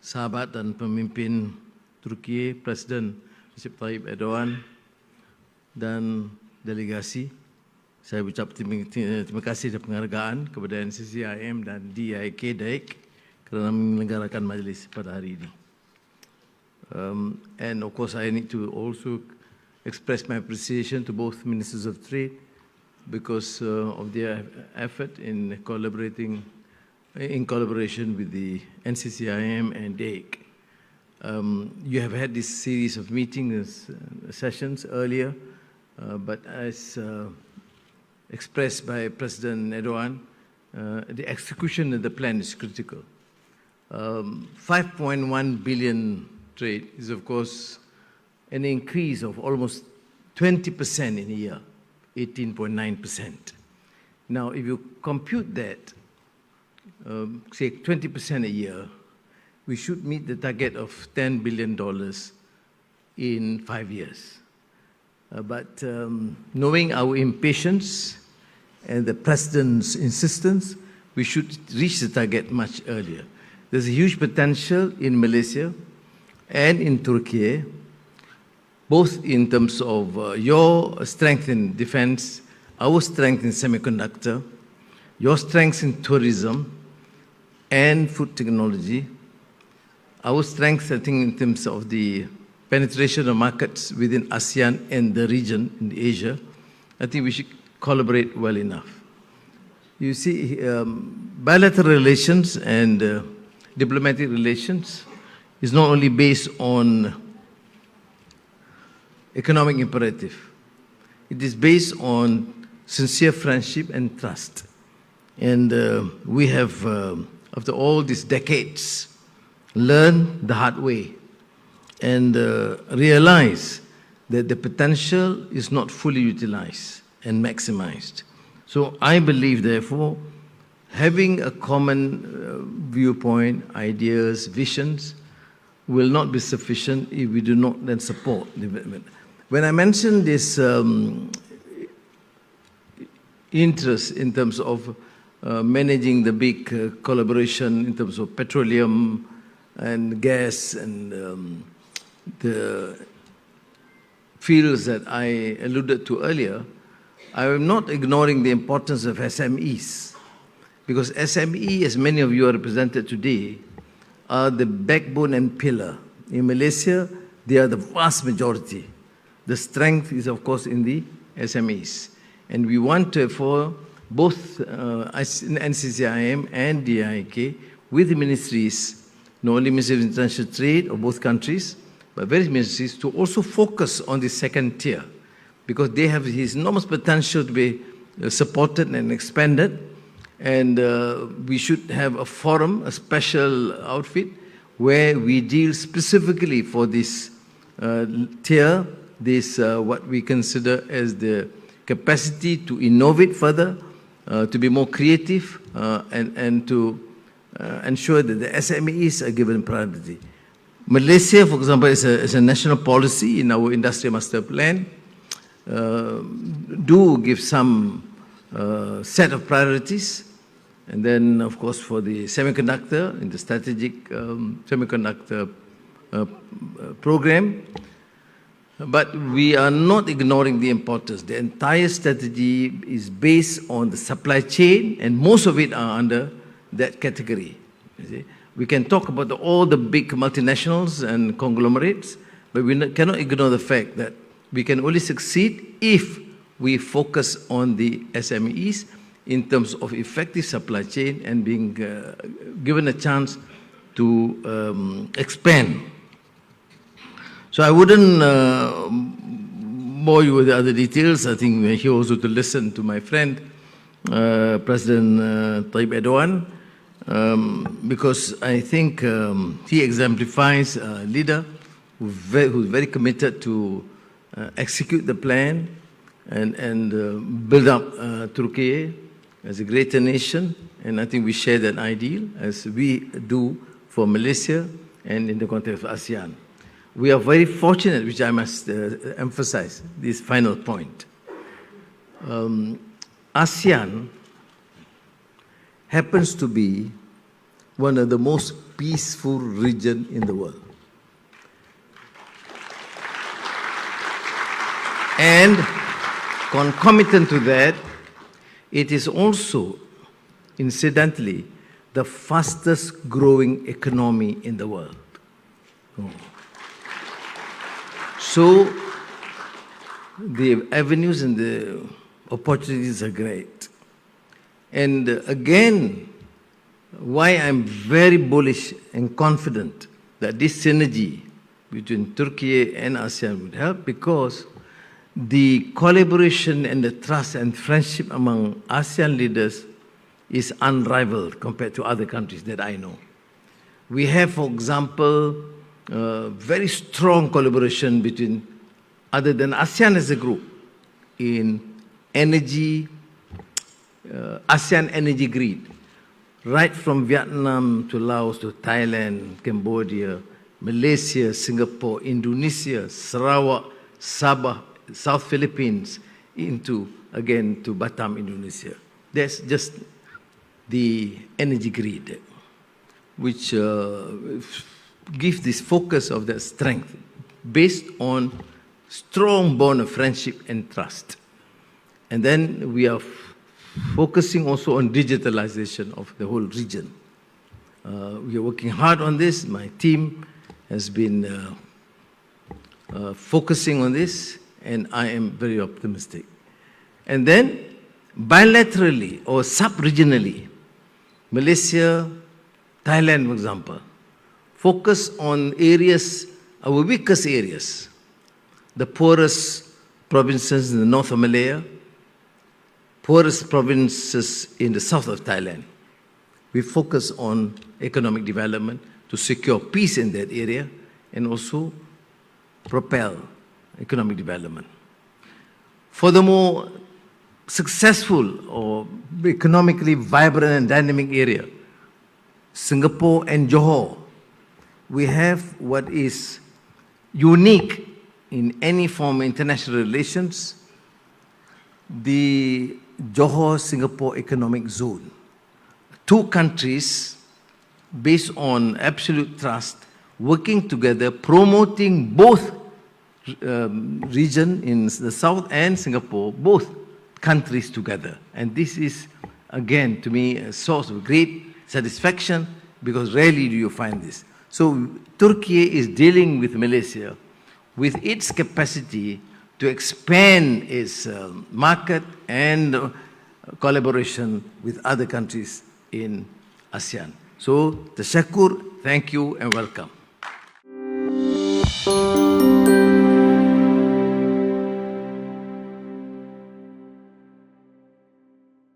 sahabat dan pemimpin Turkiye, Presiden Recep Tayyip Erdogan dan delegasi, saya ucap terima kasih dan penghargaan kepada NCCIM dan DIK kerana menyelenggarakan majlis pada hari ini. And of course, I need to also express my appreciation to both Ministers of Trade because of their effort in collaboration with the NCCIM and DIK. You have had this series of meetings, sessions earlier, but as expressed by President Erdogan, the execution of the plan is critical. 5.1 billion trade is, of course, an increase of almost 20% in a year, 18.9%. Now, if you compute that, say 20% a year, we should meet the target of $10 billion in 5 years. But knowing our impatience and the President's insistence, we should reach the target much earlier. There's a huge potential in Malaysia and in Turkey, both in terms of your strength in defense, our strength in semiconductor, your strength in tourism and food technology, our strength, I think, in terms of the penetration of markets within ASEAN and the region in Asia, I think we should collaborate well enough. You see, bilateral relations and diplomatic relations is not only based on economic imperative. It is based on sincere friendship and trust. And we have, after all these decades, learned the hard way and realize that the potential is not fully utilized and maximized. So I believe, therefore, having a common viewpoint, ideas, visions, will not be sufficient if we do not then support development. When I mentioned this interest in terms of managing the big collaboration in terms of petroleum and gas and the fields that I alluded to earlier, I am not ignoring the importance of SMEs, because SME, as many of you are represented today, are the backbone and pillar. In Malaysia, they are the vast majority. The strength is, of course, in the SMEs. And we want, therefore, both NCCIM and DIK, with the ministries, not only Ministry of International Trade of both countries, but various ministries, to also focus on the second tier, because they have his enormous potential to be supported and expanded. And we should have a forum, a special outfit, where we deal specifically for this tier, this what we consider as the capacity to innovate further, to be more creative, and to ensure that the SMEs are given priority. Malaysia, for example, is a national policy in our industrial master plan, do give some set of priorities. And then, of course, for the semiconductor, in the strategic semiconductor program. But we are not ignoring the importance. The entire strategy is based on the supply chain, and most of it are under that category. You see? We can talk about all the big multinationals and conglomerates, but we cannot ignore the fact that we can only succeed if we focus on the SMEs in terms of effective supply chain and being given a chance to expand. So I wouldn't bore you with the other details. I think we're here also to listen to my friend, President Tayyip Erdogan, because I think he exemplifies a leader who's very committed to execute the plan and build up Turkey as a greater nation, and I think we share that ideal as we do for Malaysia and in the context of ASEAN. We are very fortunate, which I must emphasize, this final point. ASEAN happens to be one of the most peaceful regions in the world. And concomitant to that, it is also, incidentally, the fastest growing economy in the world. So the avenues and the opportunities are great. And again, why I'm very bullish and confident that this synergy between Turkey and ASEAN would help, because the collaboration and the trust and friendship among ASEAN leaders is unrivaled compared to other countries that I know. We have, for example, very strong collaboration between, other than ASEAN as a group, in energy, ASEAN energy grid, right from Vietnam to Laos to Thailand, Cambodia, Malaysia, Singapore, Indonesia, Sarawak, Sabah, South Philippines, into, again, to Batam, Indonesia. That's just the energy grid, which gives this focus of that strength based on strong bond of friendship and trust. And then we are focusing also on digitalization of the whole region. We are working hard on this. My team has been focusing on this, and I am very optimistic. And then bilaterally or sub-regionally, Malaysia, Thailand, for example, focus on areas, our weakest areas, the poorest provinces in the north of Malaya, poorest provinces in the south of Thailand. We focus on economic development to secure peace in that area and also propel economic development. For the more successful or economically vibrant and dynamic area, Singapore and Johor, we have what is unique in any form of international relations, the Johor-Singapore Economic Zone. Two countries based on absolute trust, working together, promoting both region in the south and Singapore, both countries together. And this is, again, to me, a source of great satisfaction, because rarely do you find this. So Turkey is dealing with Malaysia with its capacity to expand its market and collaboration with other countries in ASEAN. So, tashakur, thank you and welcome.